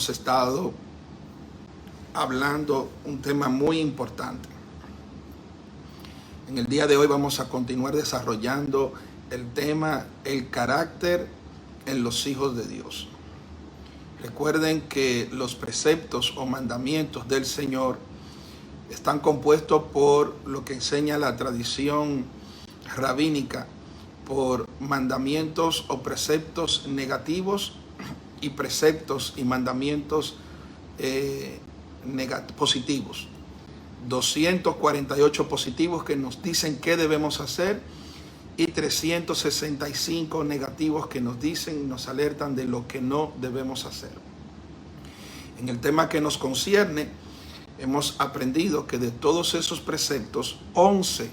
hemos estado hablando un tema muy importante. En el día de hoy vamos a continuar desarrollando el tema el carácter en los hijos de Dios. Recuerden que los preceptos o mandamientos del Señor están compuestos por lo que enseña la tradición rabínica, por mandamientos o preceptos negativos y preceptos y mandamientos positivos. 248 positivos que nos dicen qué debemos hacer y 365 negativos que nos dicen y nos alertan de lo que no debemos hacer. En el tema que nos concierne, hemos aprendido que de todos esos preceptos, 11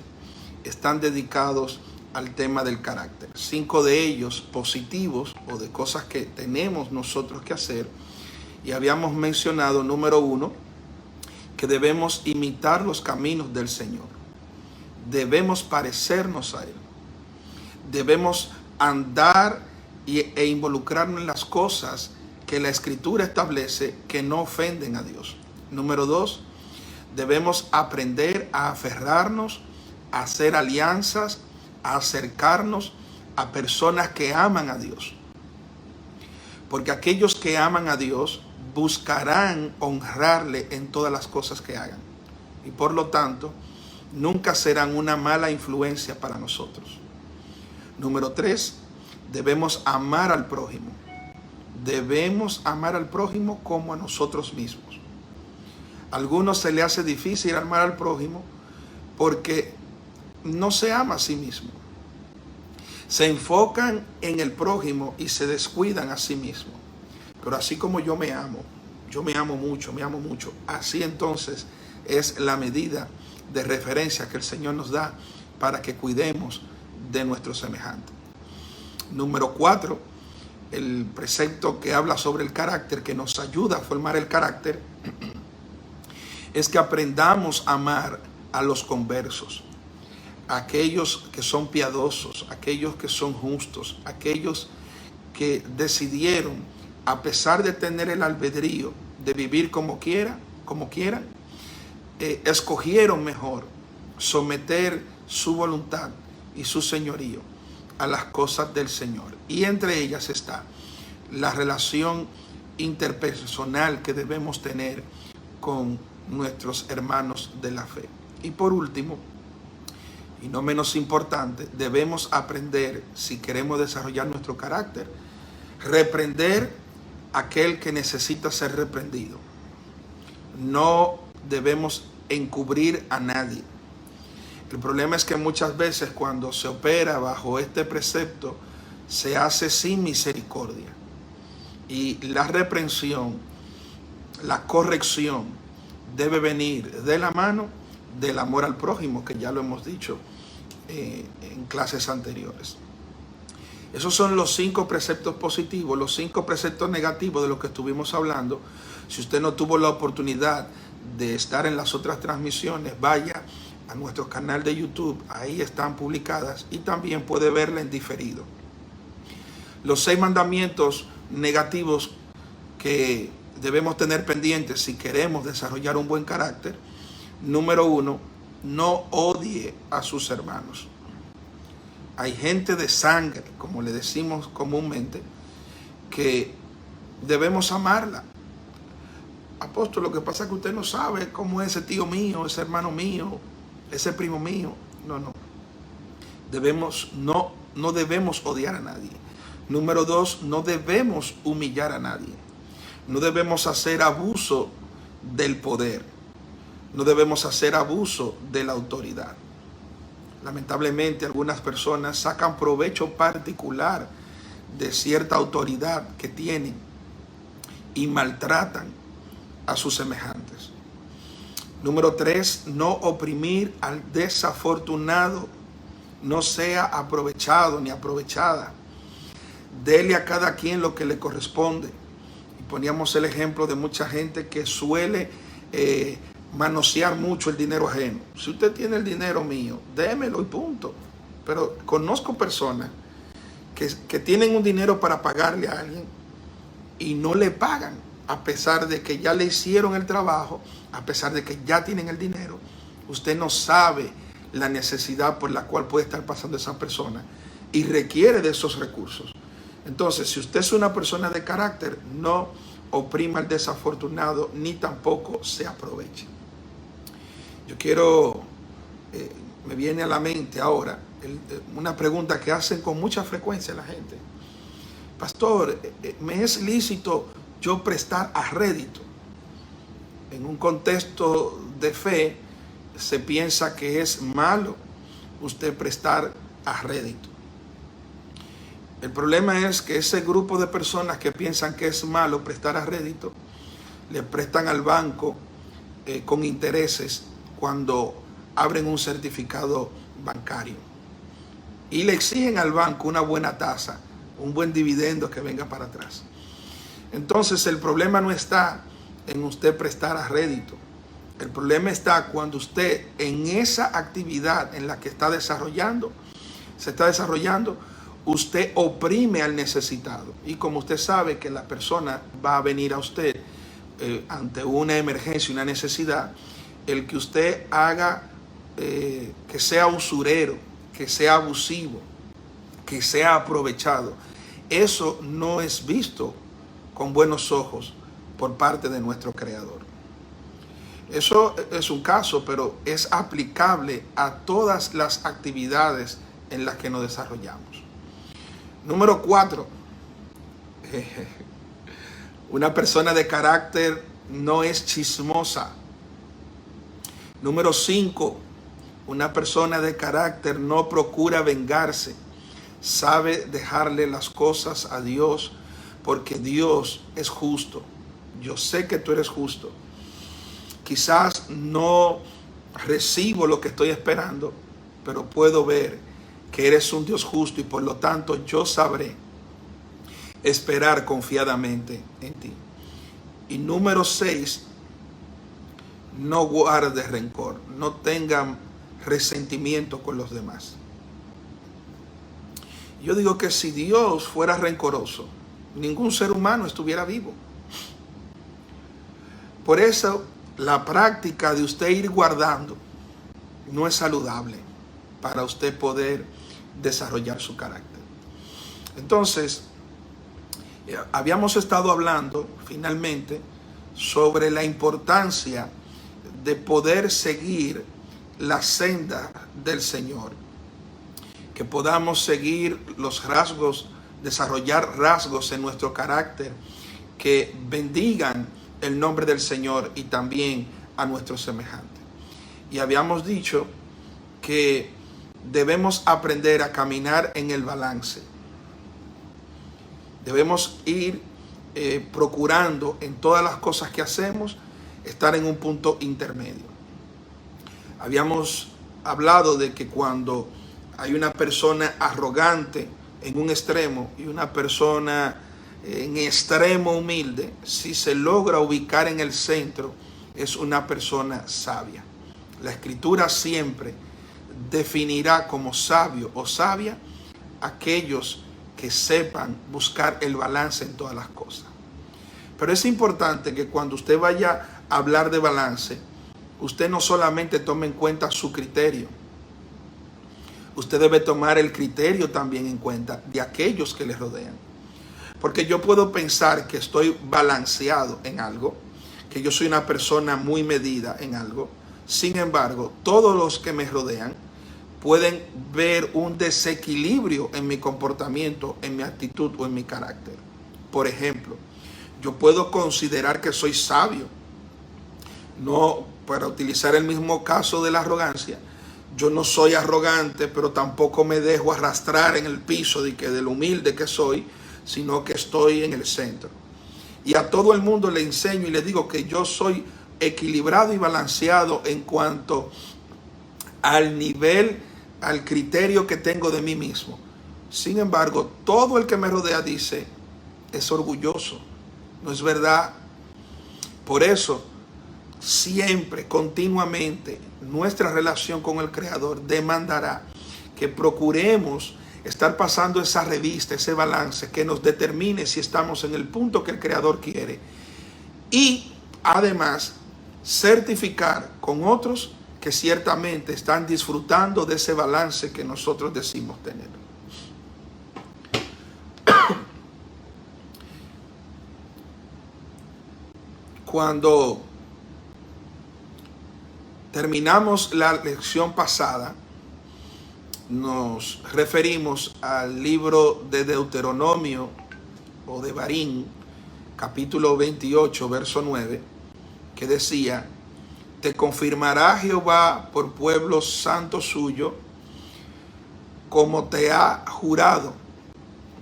están dedicados al tema del carácter. 5 de ellos positivos o de cosas que tenemos nosotros que hacer. Y habíamos mencionado, número 1, que debemos imitar los caminos del Señor. Debemos parecernos a Él. Debemos andar e involucrarnos en las cosas que la Escritura establece que no ofenden a Dios. Número 2, debemos aprender a aferrarnos, a hacer alianzas, a acercarnos a personas que aman a Dios. Porque aquellos que aman a Dios buscarán honrarle en todas las cosas que hagan. Y por lo tanto, nunca serán una mala influencia para nosotros. Número 3, debemos amar al prójimo. Debemos amar al prójimo como a nosotros mismos. A algunos se le hace difícil amar al prójimo porque no se ama a sí mismo. Se enfocan en el prójimo y se descuidan a sí mismo. Pero así como yo me amo mucho, así entonces es la medida de referencia que el Señor nos da para que cuidemos de nuestro semejante. Número 4, el precepto que habla sobre el carácter, que nos ayuda a formar el carácter, es que aprendamos a amar a los conversos, aquellos que son piadosos, aquellos que son justos, aquellos que decidieron, a pesar de tener el albedrío de vivir como quieran, escogieron mejor someter su voluntad y su señorío a las cosas del Señor. Y entre ellas está la relación interpersonal que debemos tener con nuestros hermanos de la fe. Y por último, y no menos importante, debemos aprender, si queremos desarrollar nuestro carácter, reprender a aquel que necesita ser reprendido. No debemos encubrir a nadie. El problema es que muchas veces cuando se opera bajo este precepto, se hace sin misericordia. Y la reprensión, la corrección, debe venir de la mano del amor al prójimo, que ya lo hemos dicho en clases anteriores. Esos son los 5 preceptos positivos. Los 5 preceptos negativos de los que estuvimos hablando. Si usted no tuvo la oportunidad de estar en las otras transmisiones, vaya a nuestro canal de YouTube, ahí están publicadas y también puede verla en diferido. Los 6 mandamientos negativos que debemos tener pendientes si queremos desarrollar un buen carácter. Número 1, no odie a sus hermanos. Hay gente de sangre, como le decimos comúnmente, que debemos amarla. Apóstol, lo que pasa es que usted no sabe cómo es ese tío mío, ese hermano mío, ese primo mío. No debemos odiar a nadie. Número 2, no debemos humillar a nadie. No debemos hacer abuso del poder. No debemos hacer abuso de la autoridad. Lamentablemente, algunas personas sacan provecho particular de cierta autoridad que tienen y maltratan a sus semejantes. Número 3, no oprimir al desafortunado. No sea aprovechado ni aprovechada. Dele a cada quien lo que le corresponde. Y poníamos el ejemplo de mucha gente que suele manosear mucho el dinero ajeno. Si usted tiene el dinero mío, démelo y punto. Pero conozco personas que tienen un dinero para pagarle a alguien y no le pagan a pesar de que ya le hicieron el trabajo, a pesar de que ya tienen el dinero, usted no sabe la necesidad por la cual puede estar pasando esa persona y requiere de esos recursos. Entonces, si usted es una persona de carácter, no oprima al desafortunado ni tampoco se aproveche. Yo quiero, me viene a la mente ahora una pregunta que hacen con mucha frecuencia la gente. Pastor, ¿me es lícito yo prestar a rédito? En un contexto de fe se piensa que es malo usted prestar a rédito. El problema es que ese grupo de personas que piensan que es malo prestar a rédito, le prestan al banco con intereses cuando abren un certificado bancario y le exigen al banco una buena tasa, un buen dividendo que venga para atrás. Entonces el problema no está en usted prestar a rédito. El problema está cuando usted en esa actividad en la que se está desarrollando, usted oprime al necesitado. Y como usted sabe que la persona va a venir a usted ante una emergencia, una necesidad, el que usted haga que sea usurero, que sea abusivo, que sea aprovechado, eso no es visto con buenos ojos por parte de nuestro Creador. Eso es un caso, pero es aplicable a todas las actividades en las que nos desarrollamos. Número 4. Una persona de carácter no es chismosa. Número 5. Una persona de carácter no procura vengarse. Sabe dejarle las cosas a Dios porque Dios es justo. Yo sé que tú eres justo. Quizás no recibo lo que estoy esperando, pero puedo ver que eres un Dios justo y por lo tanto yo sabré esperar confiadamente en ti. Y número 6, no guarde rencor, no tengan resentimiento con los demás. Yo digo que si Dios fuera rencoroso, ningún ser humano estuviera vivo. Por eso la práctica de usted ir guardando no es saludable para usted poder desarrollar su carácter. Entonces, habíamos estado hablando finalmente sobre la importancia de poder seguir la senda del Señor, que podamos seguir los rasgos, desarrollar rasgos en nuestro carácter que bendigan el nombre del Señor y también a nuestros semejantes. Y habíamos dicho que debemos aprender a caminar en el balance. Debemos ir procurando en todas las cosas que hacemos estar en un punto intermedio. Habíamos hablado de que cuando hay una persona arrogante en un extremo y una persona en extremo humilde, si se logra ubicar en el centro, es una persona sabia. La Escritura siempre definirá como sabio o sabia aquellos que sepan buscar el balance en todas las cosas. Pero es importante que cuando usted vaya a hablar de balance, usted no solamente tome en cuenta su criterio, usted debe tomar el criterio también en cuenta de aquellos que le rodean. Porque yo puedo pensar que estoy balanceado en algo, que yo soy una persona muy medida en algo. Sin embargo, todos los que me rodean pueden ver un desequilibrio en mi comportamiento, en mi actitud o en mi carácter. Por ejemplo, yo puedo considerar que soy sabio. No, para utilizar el mismo caso de la arrogancia, yo no soy arrogante, pero tampoco me dejo arrastrar en el piso de lo humilde que soy, sino que estoy en el centro. Y a todo el mundo le enseño y le digo que yo soy equilibrado y balanceado en cuanto al nivel, al criterio que tengo de mí mismo. Sin embargo, todo el que me rodea dice, es orgulloso, no es verdad. Por eso, siempre, continuamente, nuestra relación con el Creador demandará que procuremos estar pasando esa revista, ese balance que nos determine si estamos en el punto que el Creador quiere y además certificar con otros que ciertamente están disfrutando de ese balance que nosotros decimos tener. Cuando terminamos la lección pasada, nos referimos al libro de Deuteronomio o de Barín, capítulo 28, verso 9, que decía: te confirmará Jehová por pueblo santo suyo, como te ha jurado,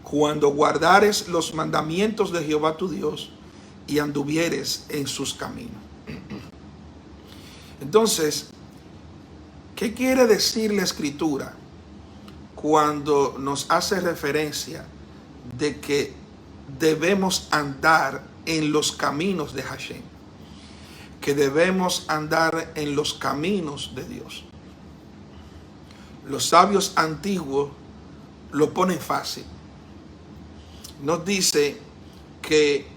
cuando guardares los mandamientos de Jehová tu Dios y anduvieres en sus caminos. Entonces, ¿qué quiere decir la Escritura cuando nos hace referencia de que debemos andar en los caminos de Hashem? Que debemos andar en los caminos de Dios. Los sabios antiguos lo ponen fácil. Nos dice que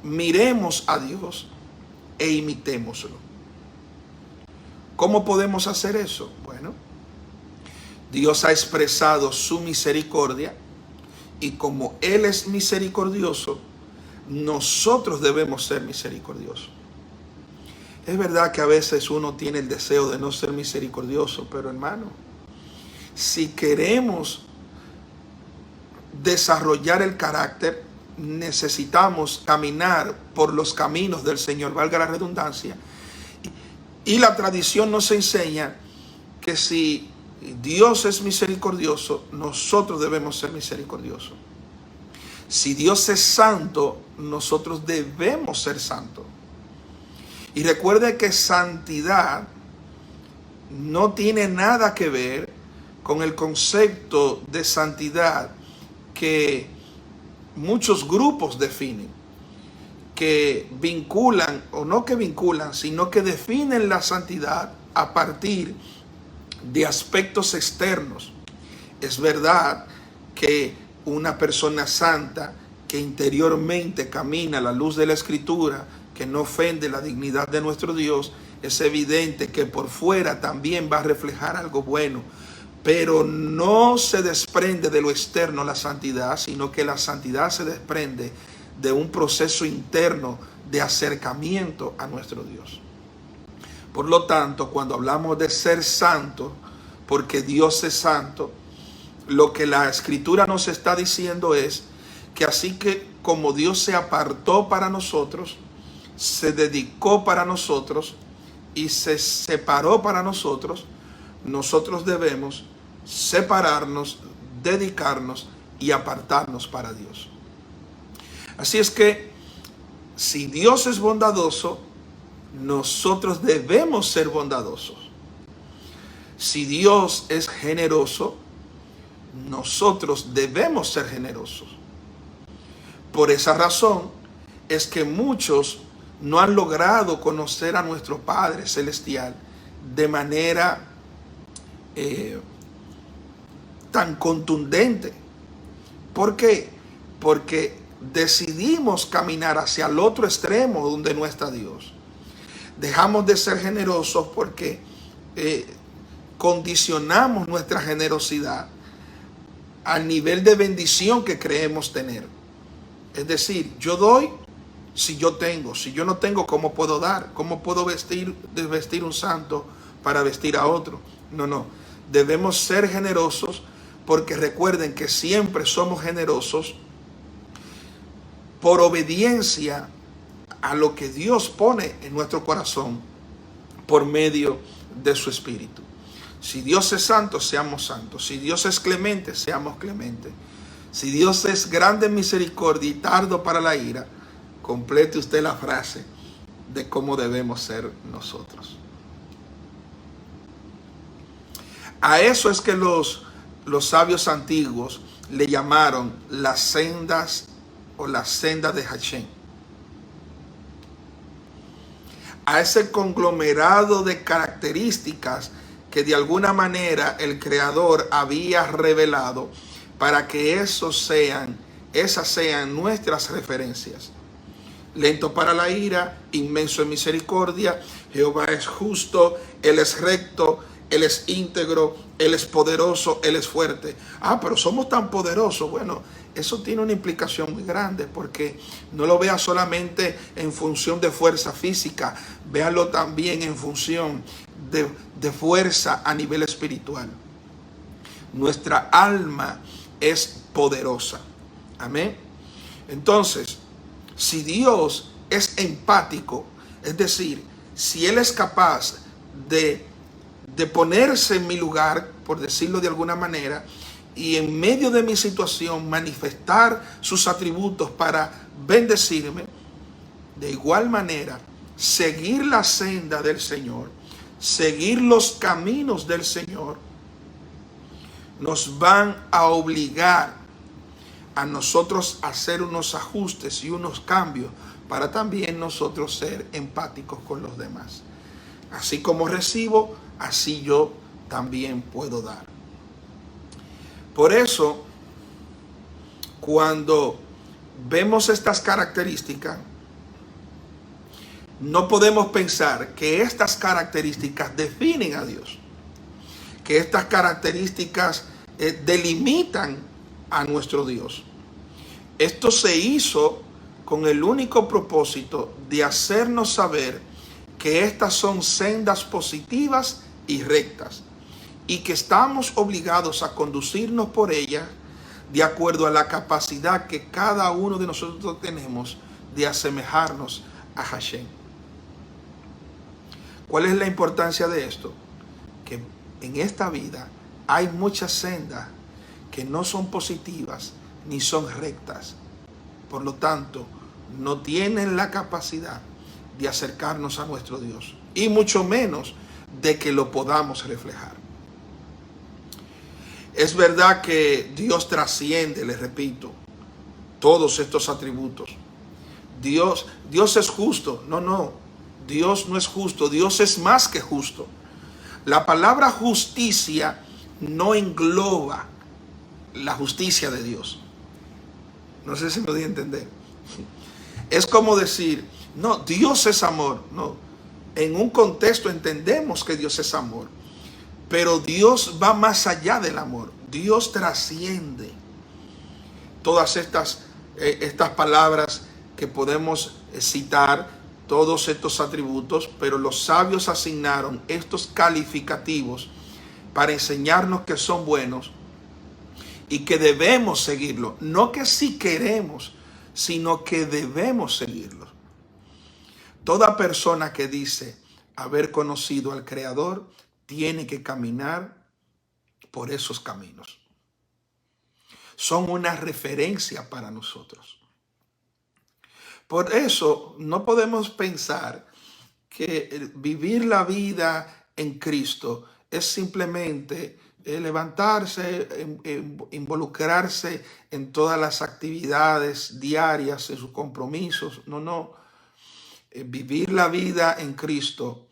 miremos a Dios e imitémoslo. ¿Cómo podemos hacer eso? Bueno, Dios ha expresado su misericordia y como Él es misericordioso, nosotros debemos ser misericordiosos. Es verdad que a veces uno tiene el deseo de no ser misericordioso, pero hermano, si queremos desarrollar el carácter, necesitamos caminar por los caminos del Señor, valga la redundancia. Y la tradición nos enseña que si Dios es misericordioso, nosotros debemos ser misericordiosos. Si Dios es santo, nosotros debemos ser santos. Y recuerde que santidad no tiene nada que ver con el concepto de santidad que muchos grupos definen, que vinculan, o no que vinculan, sino que definen la santidad a partir de aspectos externos. Es verdad que una persona santa que interiormente camina a la luz de la Escritura, que no ofende la dignidad de nuestro Dios, es evidente que por fuera también va a reflejar algo bueno, pero no se desprende de lo externo la santidad, sino que la santidad se desprende de un proceso interno de acercamiento a nuestro Dios. Por lo tanto, cuando hablamos de ser santo, porque Dios es santo, lo que la Escritura nos está diciendo es que así que como Dios se apartó para nosotros, se dedicó para nosotros y se separó para nosotros, nosotros debemos separarnos, dedicarnos y apartarnos para Dios. Así es que si Dios es bondadoso, nosotros debemos ser bondadosos. Si Dios es generoso, nosotros debemos ser generosos. Por esa razón es que muchos no han logrado conocer a nuestro Padre Celestial de manera tan contundente. ¿Por qué? Porque decidimos caminar hacia el otro extremo donde no está Dios. Dejamos de ser generosos porque condicionamos nuestra generosidad al nivel de bendición que creemos tener. Es decir, yo doy si yo tengo. Si yo no tengo, ¿cómo puedo dar? ¿Cómo puedo desvestir un santo para vestir a otro? No. Debemos ser generosos porque recuerden que siempre somos generosos por obediencia a lo que Dios pone en nuestro corazón por medio de su Espíritu. Si Dios es santo, seamos santos. Si Dios es clemente, seamos clementes. Si Dios es grande en misericordia y tardo para la ira, complete usted la frase de cómo debemos ser nosotros. A eso es que los sabios antiguos le llamaron las sendas o las sendas de Hashem. A ese conglomerado de características que de alguna manera el Creador había revelado para que esas sean nuestras referencias. lento para la ira, inmenso en misericordia. Jehová es justo, Él es recto, Él es íntegro, Él es poderoso, Él es fuerte. Pero somos tan poderosos. Bueno, eso tiene una implicación muy grande, porque no lo vea solamente en función de fuerza física, véalo también en función de fuerza a nivel espiritual. Nuestra alma es poderosa. Amén. Entonces, si Dios es empático, es decir, si Él es capaz de ponerse en mi lugar, por decirlo de alguna manera, y en medio de mi situación manifestar sus atributos para bendecirme, de igual manera, seguir la senda del Señor, seguir los caminos del Señor, nos van a obligar a nosotros a hacer unos ajustes y unos cambios para también nosotros ser empáticos con los demás. Así como recibo, así yo también puedo dar. Por eso, cuando vemos estas características, no podemos pensar que estas características definen a Dios, que estas características delimitan a nuestro Dios. Esto se hizo con el único propósito de hacernos saber que estas son sendas positivas y rectas, y que estamos obligados a conducirnos por ellas de acuerdo a la capacidad que cada uno de nosotros tenemos de asemejarnos a Hashem. ¿Cuál es la importancia de esto? Que en esta vida hay muchas sendas que no son positivas ni son rectas. Por lo tanto, no tienen la capacidad de acercarnos a nuestro Dios, y mucho menos de que lo podamos reflejar. Es verdad que Dios trasciende, les repito, todos estos atributos. Dios es justo. No, Dios no es justo. Dios es más que justo. La palabra justicia no engloba la justicia de Dios. No sé si me doy a entender. Es como decir, no, Dios es amor. No, en un contexto entendemos que Dios es amor, pero Dios va más allá del amor. Dios trasciende todas estas palabras que podemos citar, todos estos atributos, pero los sabios asignaron estos calificativos para enseñarnos que son buenos y que debemos seguirlos. No que si queremos, sino que debemos seguirlos. Toda persona que dice haber conocido al Creador tiene que caminar por esos caminos. Son una referencia para nosotros. Por eso no podemos pensar que vivir la vida en Cristo es simplemente levantarse, involucrarse en todas las actividades diarias, en sus compromisos. No. Vivir la vida en Cristo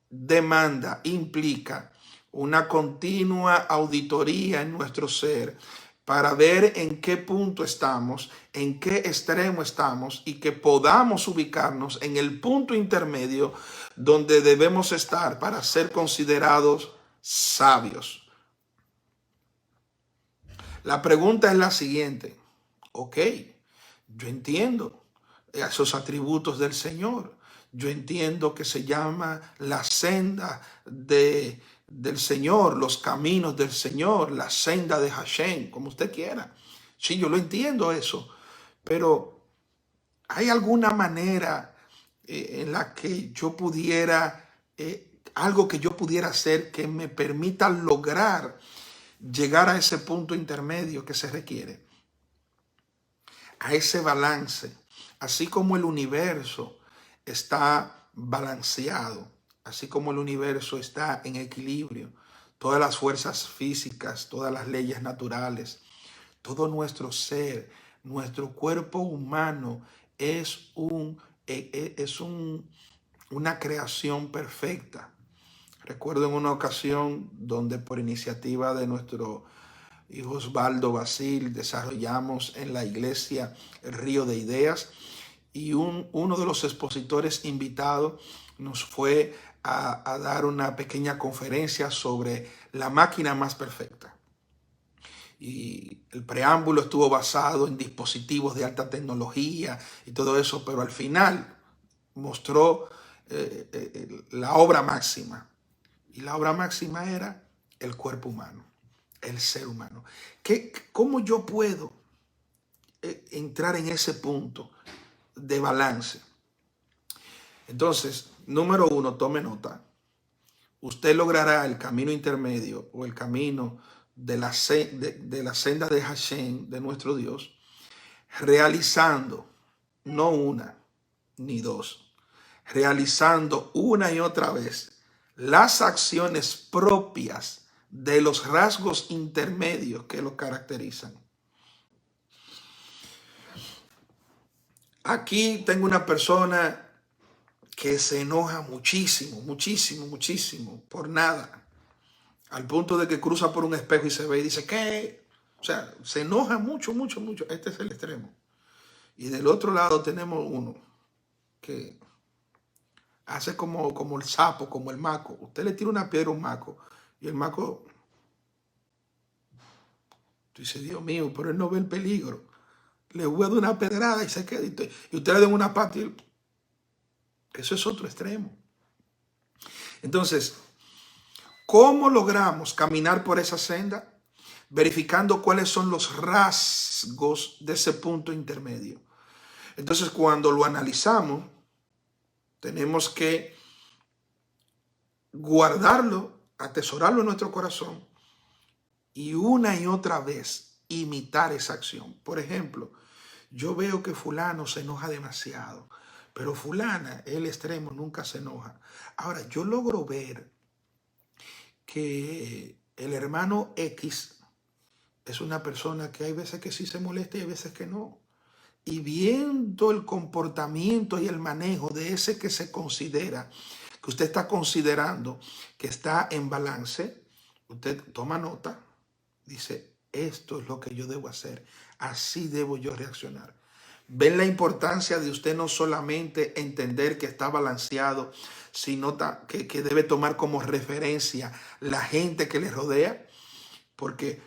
demanda, implica una continua auditoría en nuestro ser para ver en qué punto estamos, en qué extremo estamos, y que podamos ubicarnos en el punto intermedio donde debemos estar para ser considerados sabios. La pregunta es la siguiente. Ok, yo entiendo esos atributos del Señor. Yo entiendo que se llama la senda del Señor, los caminos del Señor, la senda de Hashem, como usted quiera. Sí, yo lo entiendo eso, pero ¿hay alguna manera en la que yo pudiera, algo que yo pudiera hacer que me permita lograr llegar a ese punto intermedio que se requiere? A ese balance, así como el universo está balanceado, así como el universo está en equilibrio, todas las fuerzas físicas, todas las leyes naturales, todo nuestro ser, nuestro cuerpo humano es una creación perfecta. Recuerdo en una ocasión donde por iniciativa de nuestro hijo Osvaldo Basil desarrollamos en la iglesia el Río de Ideas, y uno de los expositores invitados nos fue a dar una pequeña conferencia sobre la máquina más perfecta. Y el preámbulo estuvo basado en dispositivos de alta tecnología y todo eso, pero al final mostró la obra máxima. Y la obra máxima era el cuerpo humano, el ser humano. ¿Cómo yo puedo entrar en ese punto de balance? Entonces, número uno, tome nota. Usted logrará el camino intermedio o el camino de la senda de Hashem, de nuestro Dios, realizando no una ni dos, realizando una y otra vez las acciones propias de los rasgos intermedios que lo caracterizan. Aquí tengo una persona que se enoja muchísimo, muchísimo, muchísimo, por nada, al punto de que cruza por un espejo y se ve y dice, ¿qué? O sea, se enoja mucho, mucho, mucho. Este es el extremo. Y del otro lado tenemos uno que hace como el sapo, como el maco. Usted le tira una piedra a un maco y el maco dice, Dios mío, pero él no ve el peligro. Le voy a dar una pedrada y se queda. Y usted le da una pata y eso es otro extremo. Entonces, ¿cómo logramos caminar por esa senda? Verificando cuáles son los rasgos de ese punto intermedio. Entonces, cuando lo analizamos, tenemos que guardarlo, atesorarlo en nuestro corazón y una y otra vez imitar esa acción. Por ejemplo, yo veo que fulano se enoja demasiado, pero fulana, el extremo, nunca se enoja. Ahora, yo logro ver que el hermano X es una persona que hay veces que sí se molesta y hay veces que no. Y viendo el comportamiento y el manejo de ese que se considera, que usted está considerando que está en balance, usted toma nota, dice, esto es lo que yo debo hacer, así debo yo reaccionar. Ven la importancia de usted no solamente entender que está balanceado, sino que debe tomar como referencia la gente que le rodea, porque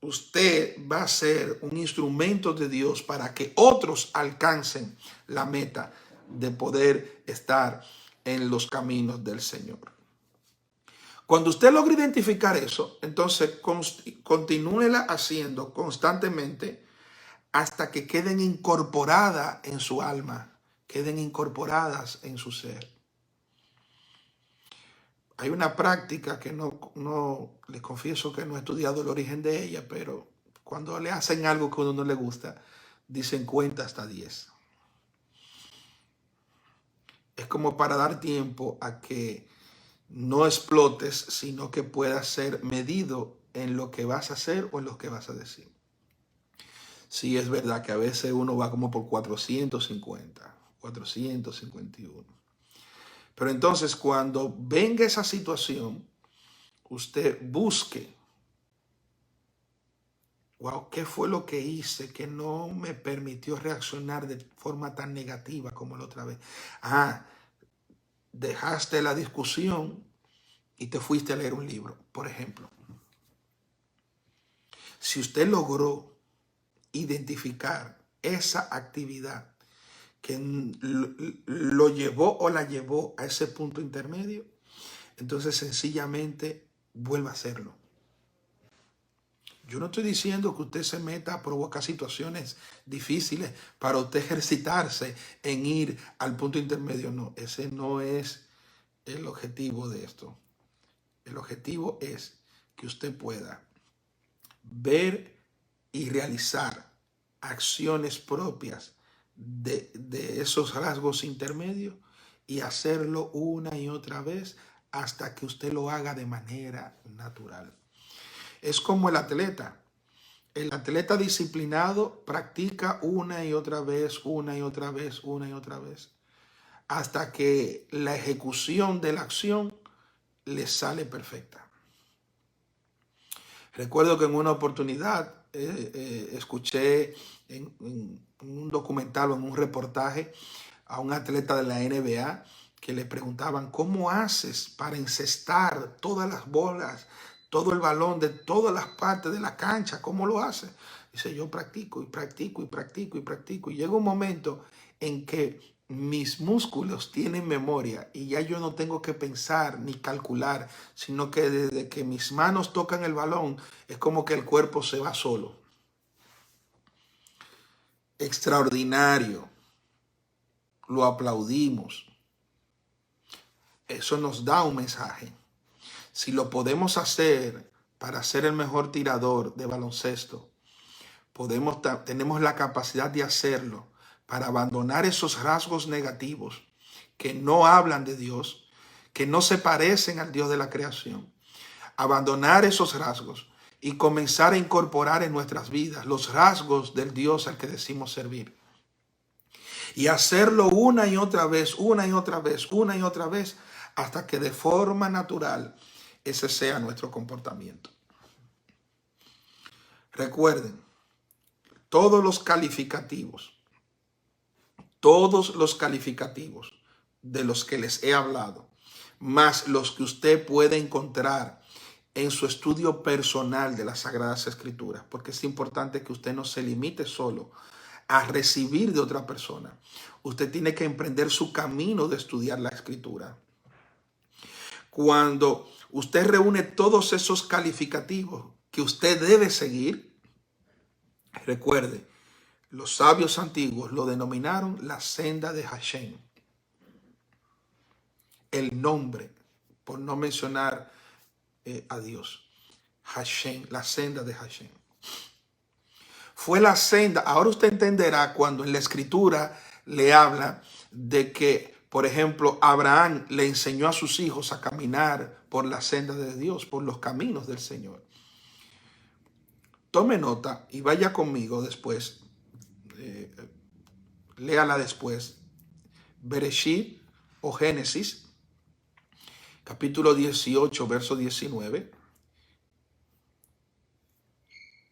usted va a ser un instrumento de Dios para que otros alcancen la meta de poder estar en los caminos del Señor. Cuando usted logra identificar eso, entonces continúela haciendo constantemente hasta que queden incorporadas en su alma, queden incorporadas en su ser. Hay una práctica que no les confieso que no he estudiado el origen de ella, pero cuando le hacen algo que a uno no le gusta, dicen cuenta hasta 10. Es como para dar tiempo a que no explotes, sino que puedas ser medido en lo que vas a hacer o en lo que vas a decir. Sí, es verdad que a veces uno va como por 450, 451. Pero entonces cuando venga esa situación, usted busque, wow, ¿qué fue lo que hice que no me permitió reaccionar de forma tan negativa como la otra vez? Dejaste la discusión y te fuiste a leer un libro, por ejemplo. Si usted logró identificar esa actividad que lo llevó o la llevó a ese punto intermedio, entonces sencillamente vuelva a hacerlo. Yo no estoy diciendo que usted se meta a provocar situaciones difíciles para usted ejercitarse en ir al punto intermedio. No, ese no es el objetivo de esto. El objetivo es que usted pueda ver y realizar acciones propias de esos rasgos intermedios y hacerlo una y otra vez hasta que usted lo haga de manera natural. Es como el atleta. El atleta disciplinado practica una y otra vez, una y otra vez, una y otra vez, hasta que la ejecución de la acción le sale perfecta. Recuerdo que en una oportunidad escuché en un documental o en un reportaje a un atleta de la NBA que le preguntaban, ¿cómo haces para encestar todas las bolas, todo el balón de todas las partes de la cancha? ¿Cómo lo haces? Dice, yo practico y practico y practico y practico. Y llega un momento en que mis músculos tienen memoria y ya yo no tengo que pensar ni calcular, sino que desde que mis manos tocan el balón es como que el cuerpo se va solo. Extraordinario. Lo aplaudimos. Eso nos da un mensaje. Si lo podemos hacer para ser el mejor tirador de baloncesto, tenemos la capacidad de hacerlo para abandonar esos rasgos negativos que no hablan de Dios, que no se parecen al Dios de la creación. Abandonar esos rasgos y comenzar a incorporar en nuestras vidas los rasgos del Dios al que decimos servir. Y hacerlo una y otra vez, una y otra vez, una y otra vez, hasta que de forma natural ese sea nuestro comportamiento. Recuerden, todos los calificativos de los que les he hablado, más los que usted puede encontrar en su estudio personal de las Sagradas Escrituras, porque es importante que usted no se limite solo a recibir de otra persona. Usted tiene que emprender su camino de estudiar la Escritura. Cuando usted reúne todos esos calificativos que usted debe seguir, recuerde, los sabios antiguos lo denominaron la senda de Hashem. El nombre, por no mencionar a Dios. Hashem, la senda de Hashem. Fue la senda. Ahora usted entenderá cuando en la Escritura le habla de que, por ejemplo, Abraham le enseñó a sus hijos a caminar por la senda de Dios, por los caminos del Señor. Tome nota y vaya conmigo después. Léala después. Bereshit o Génesis, capítulo 18, verso 19.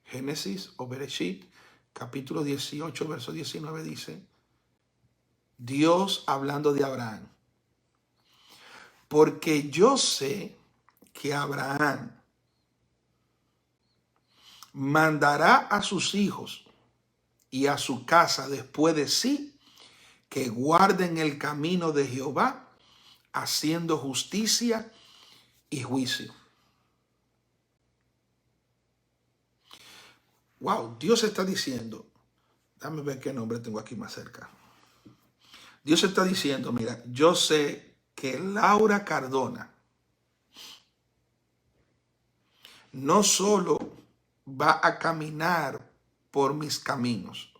Génesis o Bereshit, capítulo 18, verso 19 dice, Dios hablando de Abraham, porque yo sé que Abraham mandará a sus hijos y a su casa después de sí que guarden el camino de Jehová, haciendo justicia y juicio. Wow, Dios está diciendo, déjame ver qué nombre tengo aquí más cerca. Dios está diciendo, mira, yo sé que Laura Cardona no solo va a caminar por mis caminos.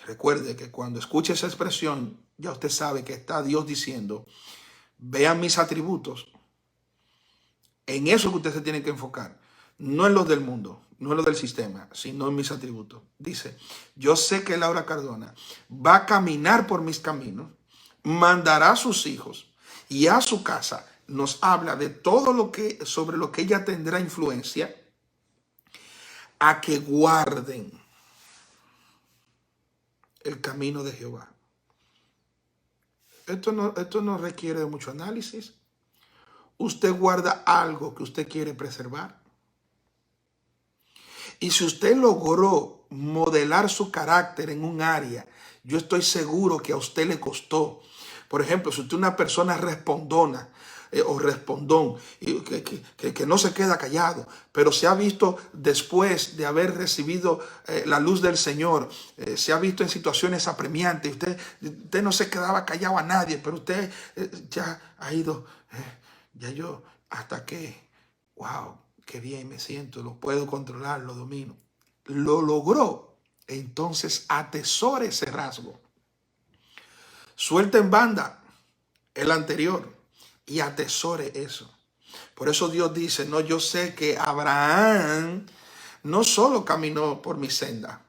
Recuerde que cuando escuche esa expresión, ya usted sabe que está Dios diciendo, vean mis atributos. En eso que usted se tiene que enfocar. No en los del mundo, no en los del sistema, sino en mis atributos. Dice, yo sé que Laura Cardona va a caminar por mis caminos, mandará a sus hijos y a su casa. Nos habla de todo lo que, sobre lo que ella tendrá influencia, a que guarden el camino de Jehová. Esto no requiere de mucho análisis. Usted guarda algo que usted quiere preservar. Y si usted logró modelar su carácter en un área, yo estoy seguro que a usted le costó. Por ejemplo, si usted es una persona respondona o respondón, que no se queda callado, pero se ha visto después de haber recibido la luz del Señor, se ha visto en situaciones apremiantes, usted no se quedaba callado a nadie, pero usted ya ha ido, ya yo, hasta que, wow, qué bien me siento, lo puedo controlar, lo domino. Lo logró. Entonces atesore ese rasgo. Suelta en banda el anterior y atesore eso. Por eso Dios dice, no, yo sé que Abraham no solo caminó por mi senda,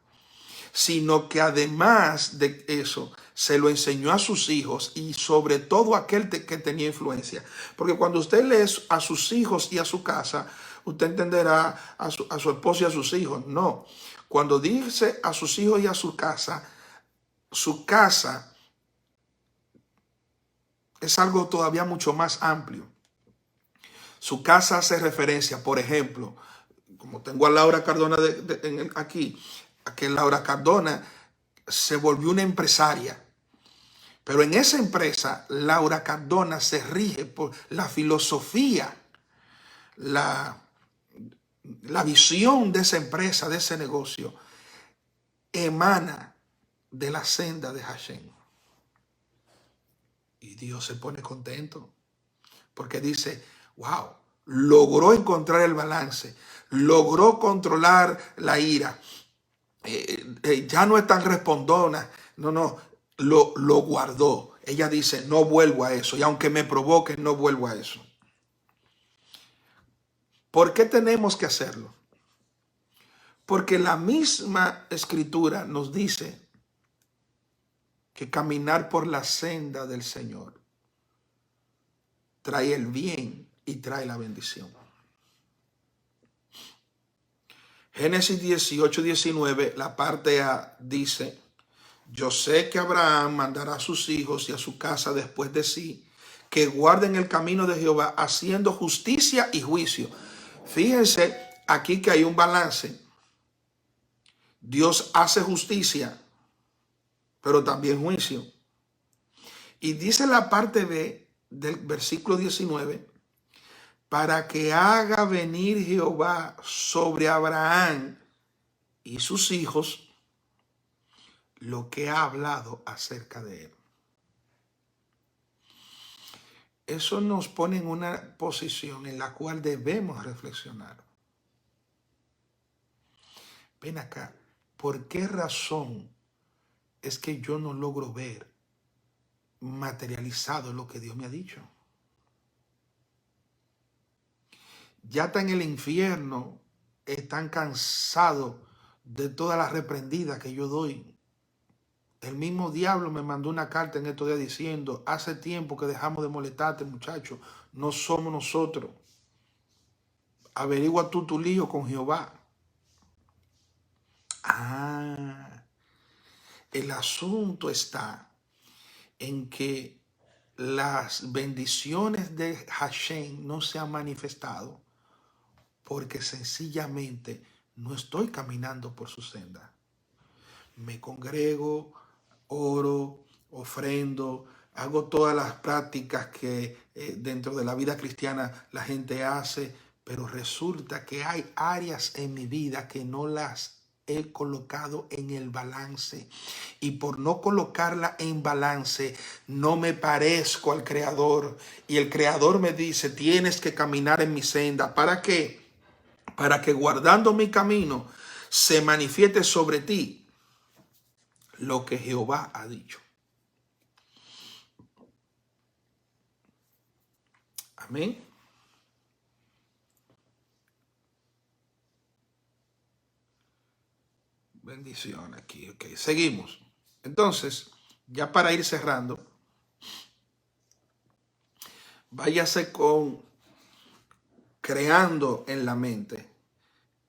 sino que además de eso se lo enseñó a sus hijos y sobre todo a aquel que tenía influencia. Porque cuando usted lee a sus hijos y a su casa, usted entenderá a su esposo y a sus hijos. No. Cuando dice a sus hijos y a su casa es algo todavía mucho más amplio. Su casa hace referencia, por ejemplo, como tengo a Laura Cardona aquí, a que Laura Cardona se volvió una empresaria. Pero en esa empresa, Laura Cardona se rige por la filosofía, la visión de esa empresa, de ese negocio, emana de la senda de Hashem. Y Dios se pone contento porque dice, wow, logró encontrar el balance, logró controlar la ira. Ya no es tan respondona, no, lo guardó. Ella dice, no vuelvo a eso, y aunque me provoque, no vuelvo a eso. ¿Por qué tenemos que hacerlo? Porque la misma escritura nos dice que caminar por la senda del Señor trae el bien y trae la bendición. Génesis 18, 19, la parte A dice, yo sé que Abraham mandará a sus hijos y a su casa después de sí, que guarden el camino de Jehová, haciendo justicia y juicio. Fíjense aquí que hay un balance. Dios hace justicia, pero también juicio. Y dice la parte B del versículo 19, para que haga venir Jehová sobre Abraham y sus hijos lo que ha hablado acerca de él. Eso nos pone en una posición en la cual debemos reflexionar. Ven acá, ¿por qué razón es que yo no logro ver materializado lo que Dios me ha dicho? Ya está en el infierno, están cansados de todas las reprendidas que yo doy. El mismo diablo me mandó una carta en estos días diciendo, hace tiempo que dejamos de molestarte, muchacho, no somos nosotros. Averigua tú tu lío con Jehová. El asunto está en que las bendiciones de Hashem no se han manifestado porque sencillamente no estoy caminando por su senda. Me congrego, oro, ofrendo, hago todas las prácticas que dentro de la vida cristiana la gente hace, pero resulta que hay áreas en mi vida que no las he colocado en el balance, y por no colocarla en balance no me parezco al Creador, y el Creador me dice, tienes que caminar en mi senda. ¿Para qué? Para que guardando mi camino se manifieste sobre ti lo que Jehová ha dicho. Amén. Bendición aquí. Ok, seguimos. Entonces, ya para ir cerrando, váyase con creando en la mente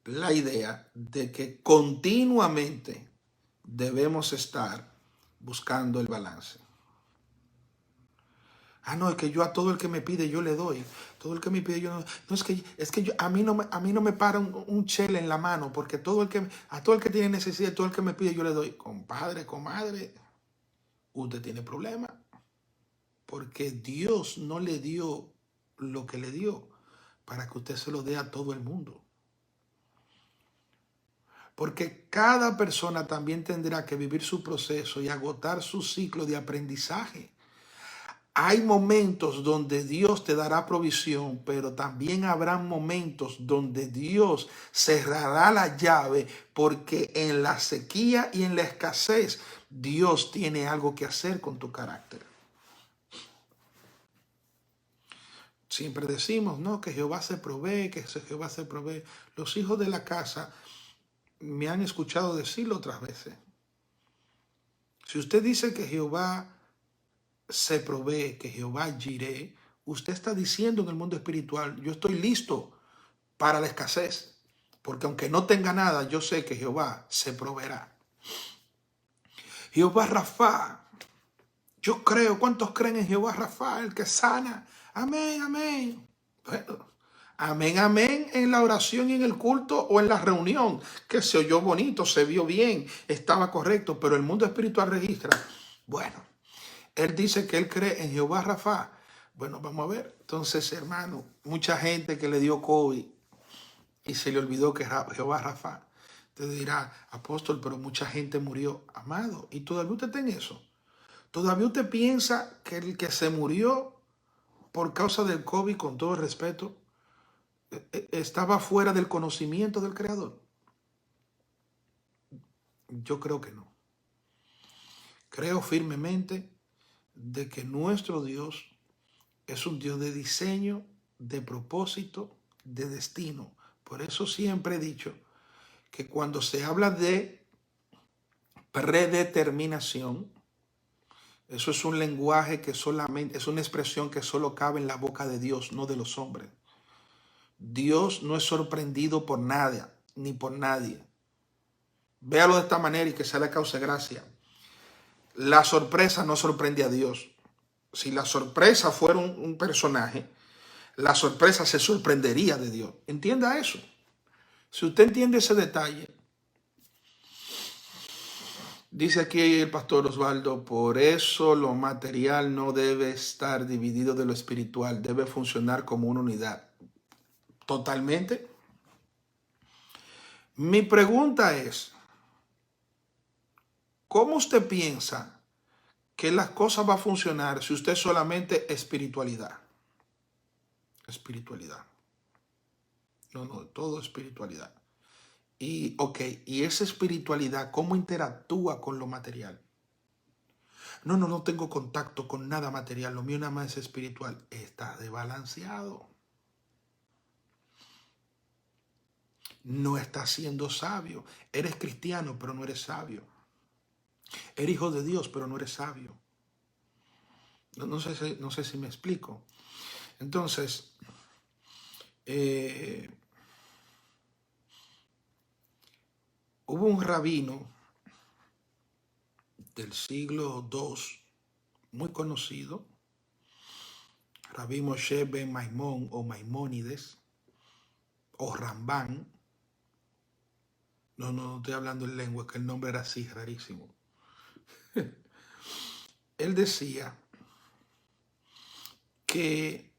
la idea de que continuamente debemos estar buscando el balance. No, es que yo a todo el que me pide yo le doy. Todo el que me pide yo no. No, es que yo, a mí no me para un chele en la mano, porque a todo el que tiene necesidad, todo el que me pide yo le doy. Compadre, comadre, usted tiene problema, porque Dios no le dio lo que le dio para que usted se lo dé a todo el mundo. Porque cada persona también tendrá que vivir su proceso y agotar su ciclo de aprendizaje. Hay momentos donde Dios te dará provisión, pero también habrá momentos donde Dios cerrará la llave, porque en la sequía y en la escasez Dios tiene algo que hacer con tu carácter. Siempre decimos, no, que Jehová se provee, que Jehová se provee. Los hijos de la casa me han escuchado decirlo otras veces. Si usted dice que Jehová se provee, que Jehová Jireh, usted está diciendo en el mundo espiritual, yo estoy listo para la escasez. Porque aunque no tenga nada, yo sé que Jehová se proveerá. Jehová Rafa. Yo creo. ¿Cuántos creen en Jehová Rafa, el que sana? Amén, amén. Bueno, amén, amén en la oración y en el culto o en la reunión, que se oyó bonito, se vio bien, estaba correcto, pero el mundo espiritual registra. Bueno, él dice que él cree en Jehová Rafa. Bueno, vamos a ver. Entonces, hermano, mucha gente que le dio COVID y se le olvidó que Jehová Rafa. Te dirá, apóstol, pero mucha gente murió. Amado, ¿y todavía usted está en eso? ¿Todavía usted piensa que el que se murió por causa del COVID, con todo el respeto, estaba fuera del conocimiento del Creador? Yo creo que no. Creo firmemente de que nuestro Dios es un Dios de diseño, de propósito, de destino. Por eso siempre he dicho que cuando se habla de predeterminación, eso es un lenguaje que solamente, es una expresión que solo cabe en la boca de Dios, no de los hombres. Dios no es sorprendido por nada, ni por nadie. Véalo de esta manera y que sea le cause gracia. La sorpresa no sorprende a Dios. Si la sorpresa fuera un personaje, la sorpresa se sorprendería de Dios. Entienda eso. Si usted entiende ese detalle, dice aquí el pastor Osvaldo, por eso lo material no debe estar dividido de lo espiritual, debe funcionar como una unidad. Totalmente. Mi pregunta es, ¿cómo usted piensa que las cosas van a funcionar si usted solamente espiritualidad? Espiritualidad. No, todo espiritualidad. Y, y esa espiritualidad, ¿cómo interactúa con lo material? No tengo contacto con nada material, lo mío nada más es espiritual. Está desbalanceado. No estás siendo sabio. Eres cristiano, pero no eres sabio. Eres hijo de Dios, pero no eres sabio. No sé si me explico. Entonces, hubo un rabino del siglo II, muy conocido, Rabí Moshe ben Maimón o Maimónides, o Rambán. No estoy hablando en lengua, que el nombre era así, rarísimo. Él decía que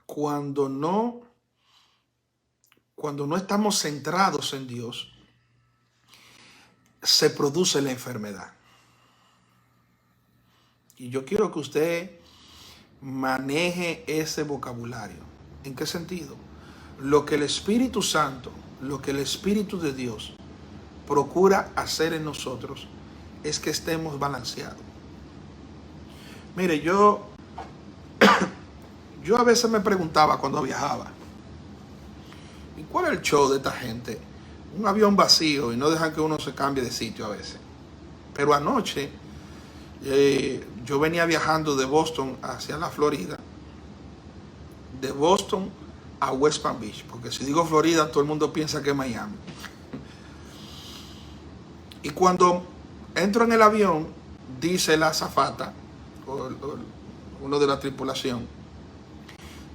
cuando no estamos centrados en Dios, se produce la enfermedad. Y yo quiero que usted maneje ese vocabulario. ¿En qué sentido? Lo que el Espíritu Santo, lo que el Espíritu de Dios procura hacer en nosotros es que estemos balanceados. Mire, yo a veces me preguntaba cuando viajaba, ¿y cuál es el show de esta gente? Un avión vacío y no dejan que uno se cambie de sitio a veces. Pero anoche yo venía viajando de Boston hacia la Florida, de Boston a West Palm Beach, porque si digo Florida todo el mundo piensa que es Miami. Y cuando entro en el avión, dice la azafata, o uno de la tripulación,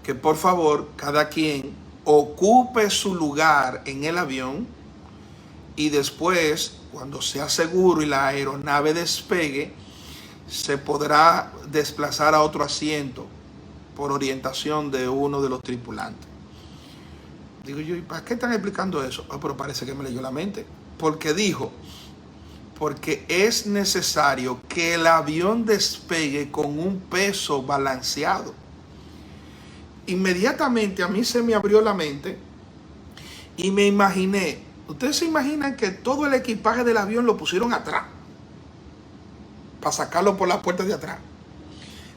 que por favor cada quien ocupe su lugar en el avión y después, cuando sea seguro y la aeronave despegue, se podrá desplazar a otro asiento por orientación de uno de los tripulantes. Digo yo, ¿y para qué están explicando eso? Pero parece que me leyó la mente. Porque dijo, porque es necesario que el avión despegue con un peso balanceado. Inmediatamente a mí se me abrió la mente y me imaginé, ustedes se imaginan que todo el equipaje del avión lo pusieron atrás para sacarlo por la puerta de atrás,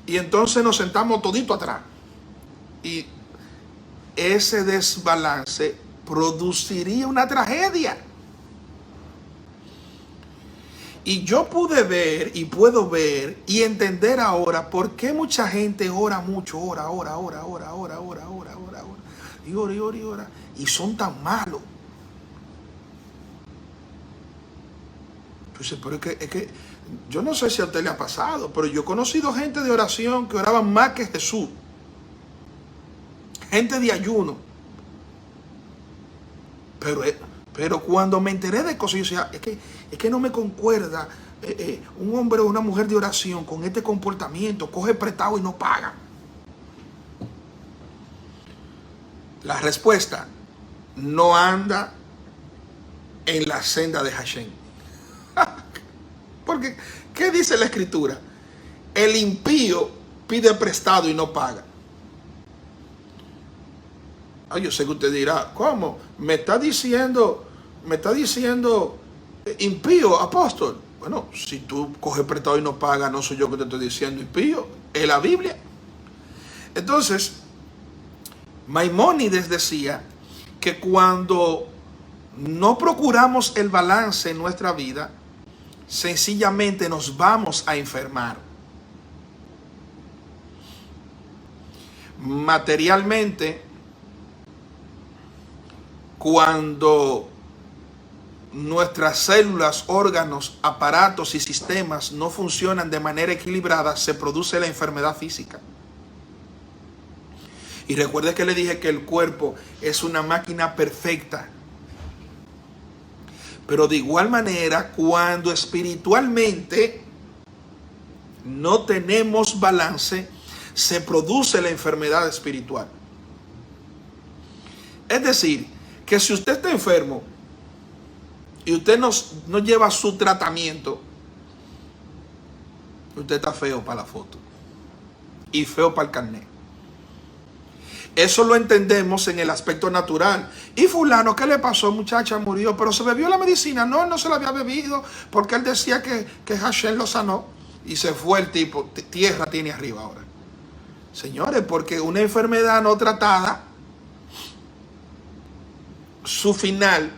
y entonces nos sentamos todito atrás, y ese desbalance produciría una tragedia. Y yo pude ver y puedo ver y entender ahora por qué mucha gente ora mucho, ora. y ora, y ora, y ora, y son tan malos. Entonces, pero es que yo no sé si a usted le ha pasado, pero yo he conocido gente de oración que oraban más que Jesús. Gente de ayuno. Pero cuando me enteré de cosas, yo decía, es que no me concuerda un hombre o una mujer de oración con este comportamiento, coge prestado y no paga. La respuesta: no anda en la senda de Hashem. Porque, ¿qué dice la Escritura? El impío pide prestado y no paga. Yo sé que usted dirá, ¿cómo? ¿Me está diciendo impío, apóstol? Bueno, si tú coges prestado y no pagas, no soy yo que te estoy diciendo impío, es la Biblia. Entonces, Maimónides decía que cuando no procuramos el balance en nuestra vida, sencillamente nos vamos a enfermar. Materialmente, cuando nuestras células, órganos, aparatos y sistemas no funcionan de manera equilibrada, se produce la enfermedad física. Y recuerde que le dije que el cuerpo es una máquina perfecta. Pero de igual manera, cuando espiritualmente no tenemos balance, se produce la enfermedad espiritual. Es decir, que si usted está enfermo y usted no lleva su tratamiento, usted está feo para la foto y feo para el carnet. Eso lo entendemos en el aspecto natural. Y fulano, ¿qué le pasó? Muchacha murió, pero se bebió la medicina. No, no se la había bebido porque él decía que Hashem lo sanó. Y se fue el tipo, tierra tiene arriba ahora. Señores, porque una enfermedad no tratada, su final.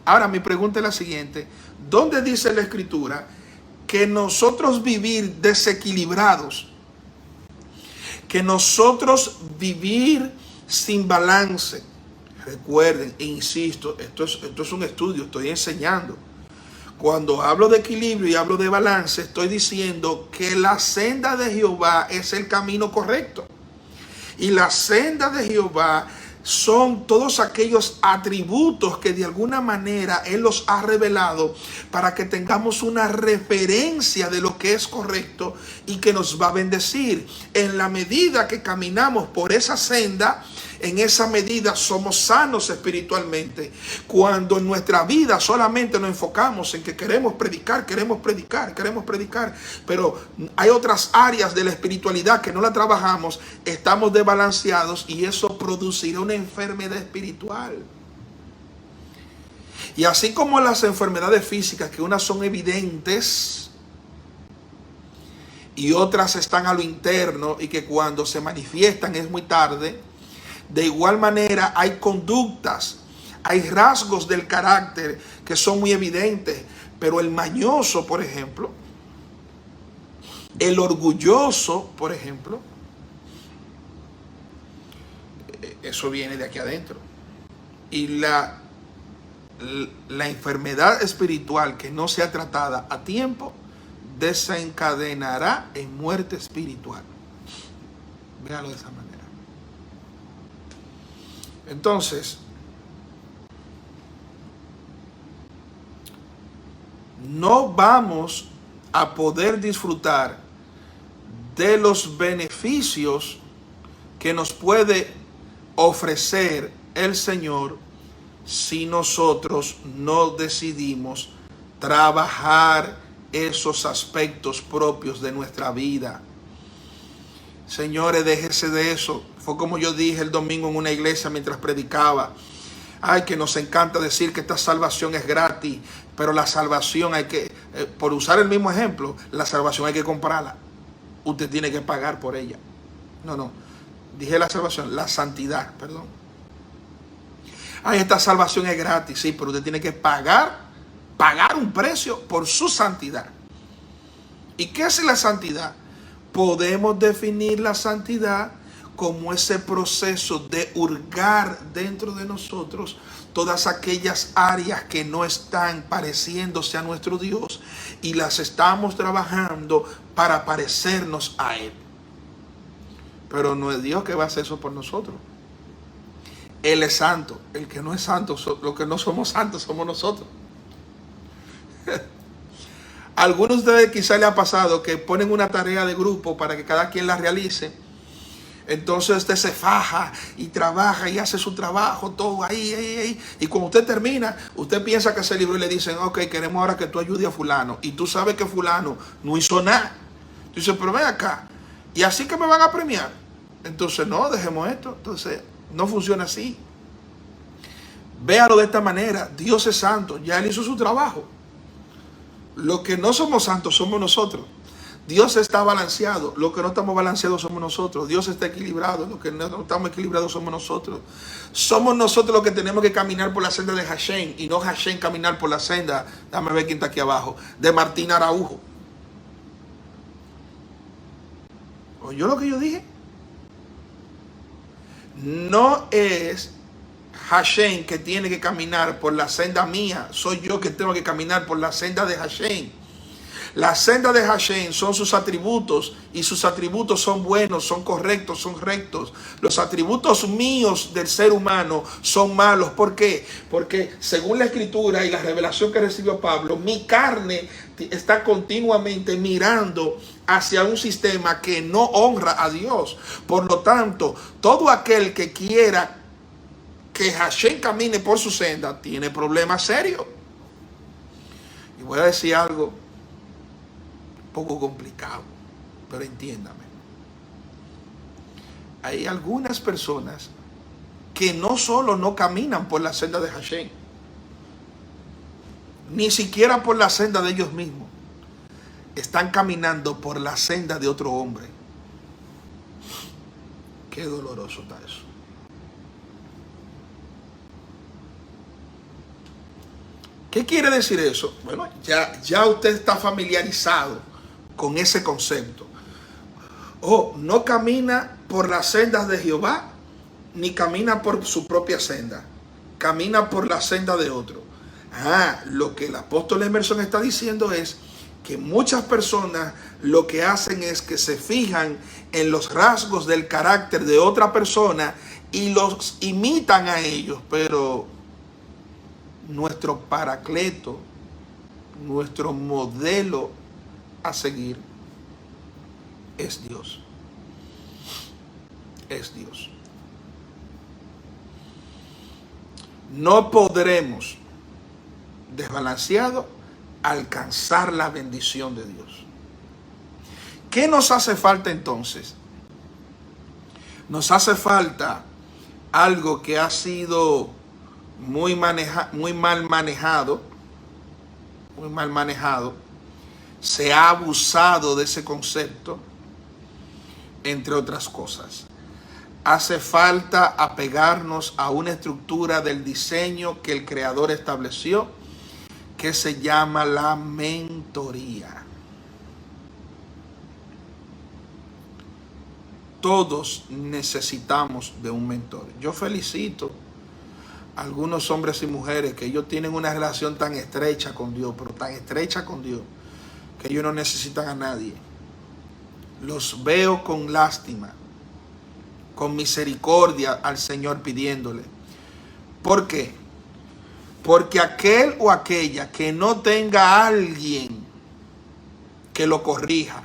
Ahora mi pregunta es la siguiente: ¿dónde dice la Escritura que nosotros vivir desequilibrados, que nosotros vivir sin balance? Recuerden, e insisto, esto es un estudio, estoy enseñando. Cuando hablo de equilibrio y hablo de balance, estoy diciendo que la senda de Jehová es el camino correcto. Y la senda de Jehová son todos aquellos atributos que de alguna manera Él los ha revelado para que tengamos una referencia de lo que es correcto y que nos va a bendecir. En la medida que caminamos por esa senda, en esa medida somos sanos espiritualmente. Cuando en nuestra vida solamente nos enfocamos en que queremos predicar, pero hay otras áreas de la espiritualidad que no la trabajamos, estamos desbalanceados y eso producirá una enfermedad espiritual. Y así como las enfermedades físicas, que unas son evidentes y otras están a lo interno y que cuando se manifiestan es muy tarde, de igual manera hay conductas, hay rasgos del carácter que son muy evidentes. Pero el mañoso, por ejemplo, el orgulloso, por ejemplo, eso viene de aquí adentro. Y la enfermedad espiritual que no sea tratada a tiempo desencadenará en muerte espiritual. Véalo de esa manera. Entonces, no vamos a poder disfrutar de los beneficios que nos puede ofrecer el Señor si nosotros no decidimos trabajar esos aspectos propios de nuestra vida. Señores, déjese de eso. Fue como yo dije el domingo en una iglesia mientras predicaba. Ay, que nos encanta decir que esta salvación es gratis, pero la salvación hay que, por usar el mismo ejemplo, la salvación hay que comprarla. Usted tiene que pagar por ella. No, dije la salvación, la santidad, perdón. Ay, esta salvación es gratis, sí, pero usted tiene que pagar un precio por su santidad. ¿Y qué es la santidad? Podemos definir la santidad como ese proceso de hurgar dentro de nosotros todas aquellas áreas que no están pareciéndose a nuestro Dios y las estamos trabajando para parecernos a Él. Pero no es Dios que va a hacer eso por nosotros. Él es santo. El que no es santo, los que no somos santos somos nosotros. Algunos de ustedes quizá le ha pasado que ponen una tarea de grupo para que cada quien la realice. Entonces usted se faja y trabaja y hace su trabajo, todo ahí. Y cuando usted termina, usted piensa que ese libro y le dicen, ok, queremos ahora que tú ayudes a fulano. Y tú sabes que fulano no hizo nada. Tú dices, pero ven acá. Y así que me van a premiar. Entonces, no, dejemos esto. Entonces, no funciona así. Véalo de esta manera. Dios es santo. Ya Él hizo su trabajo. Los que no somos santos somos nosotros. Dios está balanceado. Los que no estamos balanceados somos nosotros. Dios está equilibrado. Los que no estamos equilibrados somos nosotros. Somos nosotros los que tenemos que caminar por la senda de Hashem y no Hashem caminar por la senda. Dame ver quién está aquí abajo. De Martín Araujo. ¿Oyó lo que yo dije? No es Hashem que tiene que caminar por la senda mía. Soy yo que tengo que caminar por la senda de Hashem. La senda de Hashem son sus atributos y sus atributos son buenos, son correctos, son rectos. Los atributos míos del ser humano son malos. ¿Por qué? Porque según la escritura y la revelación que recibió Pablo, mi carne está continuamente mirando hacia un sistema que no honra a Dios. Por lo tanto, todo aquel que quiera que Hashem camine por su senda tiene problemas serios. Y voy a decir algo poco complicado, pero entiéndame. Hay algunas personas que no solo no caminan por la senda de Hashem, ni siquiera por la senda de ellos mismos, están caminando por la senda de otro hombre. Qué doloroso está eso. ¿Qué quiere decir eso? Bueno, ya usted está familiarizado con ese concepto. No camina por las sendas de Jehová, ni camina por su propia senda. Camina por la senda de otro. Lo que el apóstol Emerson está diciendo es que muchas personas lo que hacen es que se fijan en los rasgos del carácter de otra persona y los imitan a ellos, pero nuestro paracleto, nuestro modelo a seguir es Dios. Es Dios. No podremos, desbalanceado, alcanzar la bendición de Dios. ¿Qué nos hace falta entonces? Nos hace falta algo que ha sido muy mal manejado. Se ha abusado de ese concepto, entre otras cosas. Hace falta apegarnos a una estructura del diseño que el Creador estableció, que se llama la mentoría. Todos necesitamos de un mentor. Yo felicito a algunos hombres y mujeres que ellos tienen una relación tan estrecha con Dios, pero tan estrecha con Dios, que ellos no necesitan a nadie. Los veo con lástima, con misericordia al Señor pidiéndole. ¿Por qué? Porque aquel o aquella que no tenga a alguien que lo corrija,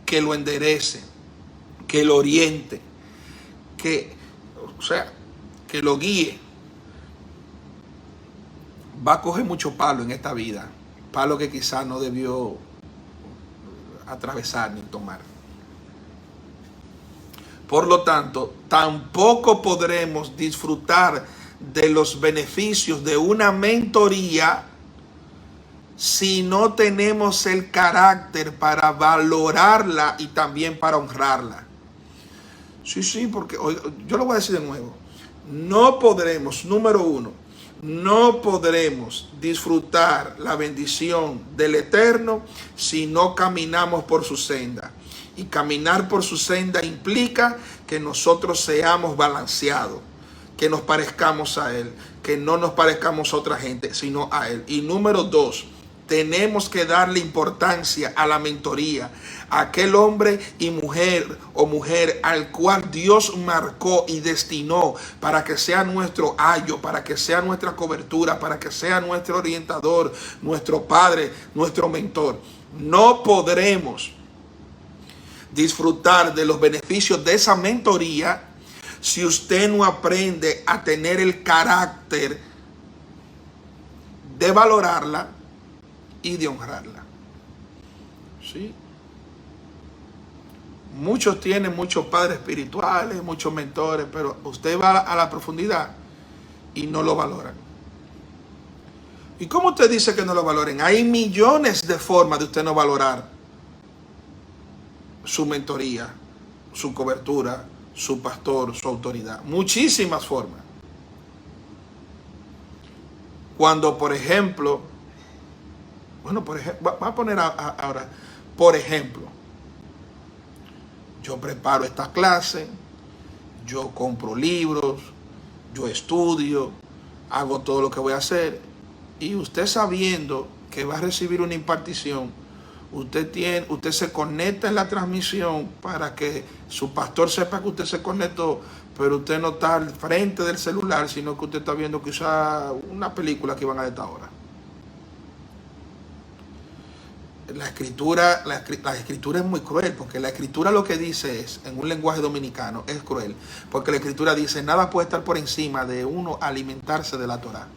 que lo enderece, que lo oriente, que lo guíe, va a coger mucho palo en esta vida. Palo que quizás no debió atravesar ni tomar. Por lo tanto, tampoco podremos disfrutar de los beneficios de una mentoría si no tenemos el carácter para valorarla y también para honrarla. Sí, porque yo lo voy a decir de nuevo. No podremos, número uno, no podremos disfrutar la bendición del Eterno si no caminamos por su senda. Y caminar por su senda implica que nosotros seamos balanceados, que nos parezcamos a Él, que no nos parezcamos a otra gente, sino a Él. Y número 2, tenemos que darle importancia a la mentoría, a aquel hombre y mujer o mujer al cual Dios marcó y destinó para que sea nuestro ayo, para que sea nuestra cobertura, para que sea nuestro orientador, nuestro padre, nuestro mentor. No podremos disfrutar de los beneficios de esa mentoría si usted no aprende a tener el carácter de valorarla y de honrarla. ¿Sí? Muchos tienen muchos padres espirituales, muchos mentores, pero usted va a la profundidad y no lo valoran. ¿Y cómo usted dice que no lo valoren? Hay millones de formas de usted no valorar su mentoría, su cobertura, su pastor, su autoridad. Muchísimas formas. Cuando, por ejemplo, va a poner ahora, por ejemplo, yo preparo esta clase, yo compro libros, yo estudio, hago todo lo que voy a hacer, y usted sabiendo que va a recibir una impartición, usted se conecta en la transmisión para que su pastor sepa que usted se conectó, pero usted no está al frente del celular, sino que usted está viendo quizá una película que van a esta hora. La escritura es muy cruel, porque la escritura lo que dice es, en un lenguaje dominicano, es cruel, porque la escritura dice, nada puede estar por encima de uno alimentarse de la Torá.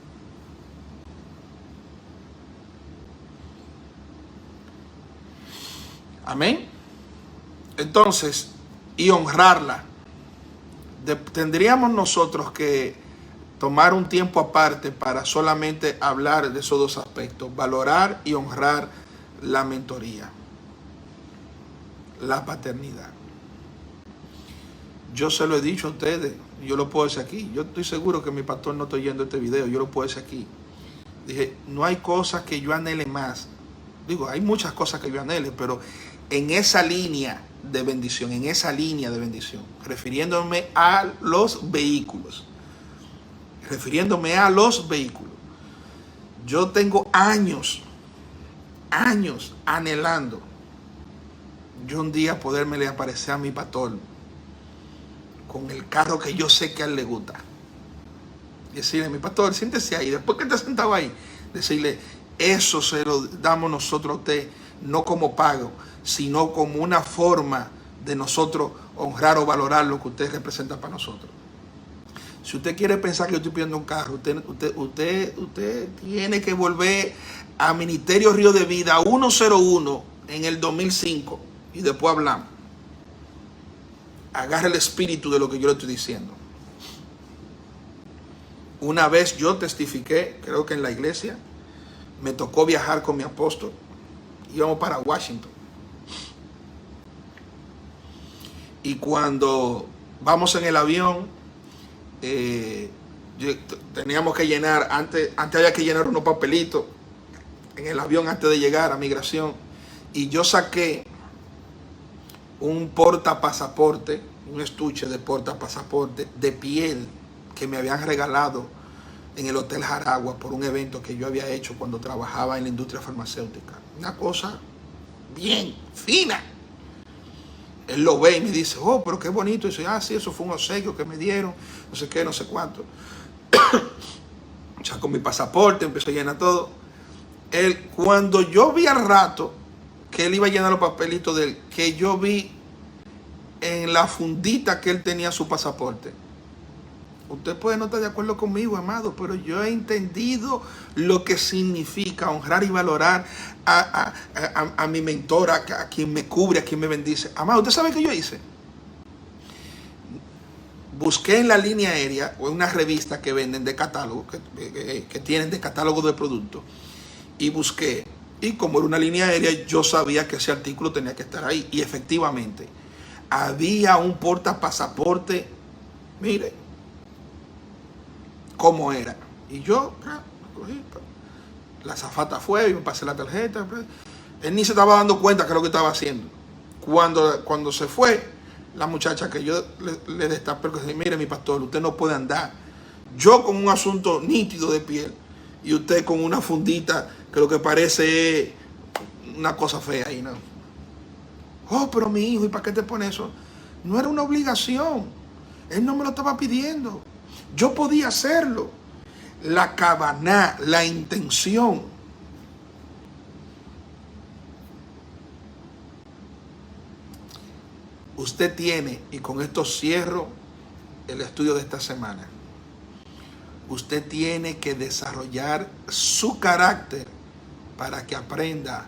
Amén. Entonces, y honrarla. Tendríamos nosotros que tomar un tiempo aparte para solamente hablar de esos dos aspectos, valorar y honrar la mentoría, la paternidad. Yo se lo he dicho a ustedes, yo lo puedo decir aquí, yo estoy seguro que mi pastor no está oyendo este video, yo lo puedo decir aquí. Dije, no hay cosas que yo anhele más. Digo, hay muchas cosas que yo anhele, pero en esa línea de bendición, refiriéndome a los vehículos, yo tengo años anhelando yo un día podérmele aparecer a mi pastor con el carro que yo sé que a él le gusta. Decirle, mi pastor, siéntese ahí, después que esté sentado ahí, decirle, eso se lo damos nosotros a usted, no como pago, sino como una forma de nosotros honrar o valorar lo que usted representa para nosotros. Si usted quiere pensar que yo estoy pidiendo un carro, usted tiene que volver a Ministerio Río de Vida 101 en el 2005 y después hablamos. Agarre el espíritu de lo que yo le estoy diciendo. Una vez yo testifiqué, creo que en la iglesia, me tocó viajar con mi apóstol. Íbamos para Washington. Y cuando vamos en el avión, teníamos que llenar, antes había que llenar unos papelitos en el avión antes de llegar a migración. Y yo saqué un portapasaporte, un estuche de portapasaporte de piel que me habían regalado en el Hotel Jaragua por un evento que yo había hecho cuando trabajaba en la industria farmacéutica. Una cosa bien fina. Él lo ve y me dice, oh, pero qué bonito. Y dice, ah, sí, eso fue un obsequio que me dieron, no sé qué, no sé cuánto. Saco mi pasaporte, empecé a llenar todo. Cuando yo vi al rato que él iba a llenar los papelitos de él, que yo vi en la fundita que él tenía su pasaporte. Usted puede no estar de acuerdo conmigo, amado, pero yo he entendido lo que significa honrar y valorar a mi mentora, a quien me cubre, a quien me bendice. Amado, ¿usted sabe qué yo hice? Busqué en la línea aérea o en una revista que venden de catálogo, que tienen de catálogo de productos, y busqué. Y como era una línea aérea, yo sabía que ese artículo tenía que estar ahí. Y efectivamente, había un portapasaporte, mire, cómo era. Y yo, la azafata fue y me pasé la tarjeta. Él ni se estaba dando cuenta que es lo que estaba haciendo. Cuando se fue, la muchacha que yo le destapé, que dice, mire mi pastor, usted no puede andar. Yo con un asunto nítido de piel y usted con una fundita que lo que parece una cosa fea ahí, ¿no? Oh, pero mi hijo, ¿y para qué te pones eso? No era una obligación. Él no me lo estaba pidiendo. Yo podía hacerlo. La cabana, la intención. Usted tiene, y con esto cierro el estudio de esta semana, usted tiene que desarrollar su carácter para que aprenda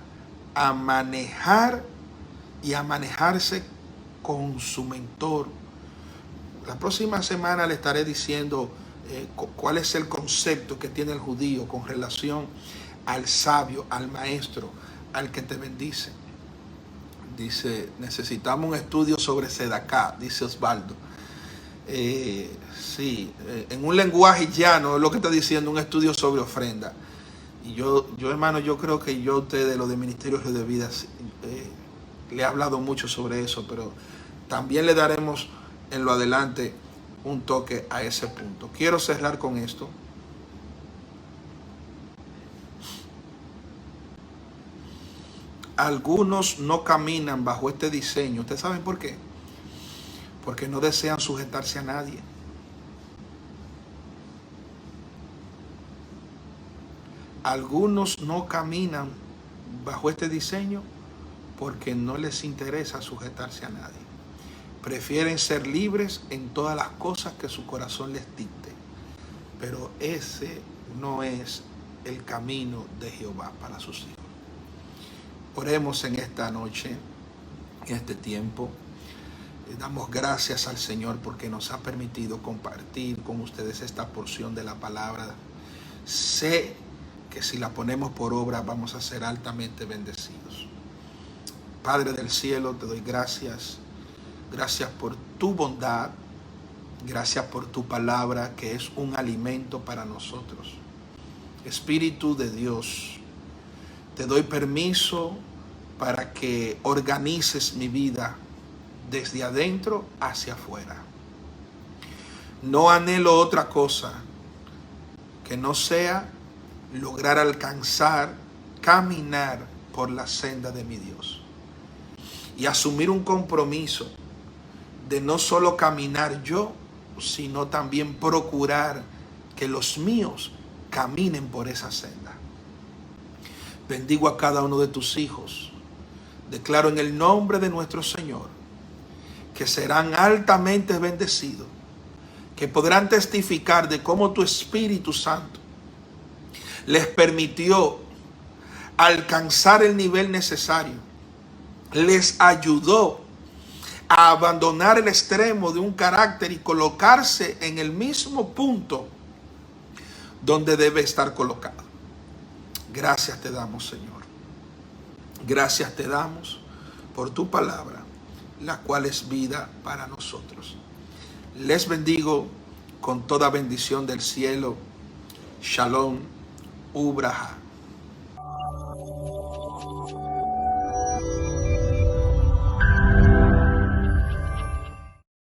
a manejar y a manejarse con su mentor. La próxima semana le estaré diciendo cuál es el concepto que tiene el judío con relación al sabio, al maestro, al que te bendice. Dice, necesitamos un estudio sobre Sedaká, dice Osvaldo. En un lenguaje llano es lo que está diciendo, un estudio sobre ofrenda. Y yo hermano, yo creo que yo a ustedes, lo de Ministerio de Vida, le he hablado mucho sobre eso, pero también le daremos en lo adelante un toque a ese punto. Quiero cerrar con esto. Algunos no caminan bajo este diseño. ¿Ustedes saben por qué? Porque no desean sujetarse a nadie. Algunos no caminan bajo este diseño porque no les interesa sujetarse a nadie. Prefieren ser libres en todas las cosas que su corazón les dicte. Pero ese no es el camino de Jehová para sus hijos. Oremos en esta noche, en este tiempo. Damos gracias al Señor porque nos ha permitido compartir con ustedes esta porción de la palabra. Sé que si la ponemos por obra vamos a ser altamente bendecidos. Padre del cielo, te doy gracias. Gracias por tu bondad. Gracias por tu palabra que es un alimento para nosotros. Espíritu de Dios, te doy permiso para que organices mi vida desde adentro hacia afuera. No anhelo otra cosa que no sea lograr alcanzar, caminar por la senda de mi Dios. Y asumir un compromiso de no solo caminar yo, sino también procurar que los míos caminen por esa senda. Bendigo a cada uno de tus hijos. Declaro en el nombre de nuestro Señor que serán altamente bendecidos, que podrán testificar de cómo tu Espíritu Santo les permitió alcanzar el nivel necesario, les ayudó a abandonar el extremo de un carácter y colocarse en el mismo punto donde debe estar colocado. Gracias te damos, Señor. Gracias te damos por tu palabra, la cual es vida para nosotros. Les bendigo con toda bendición del cielo. Shalom, Ubraja.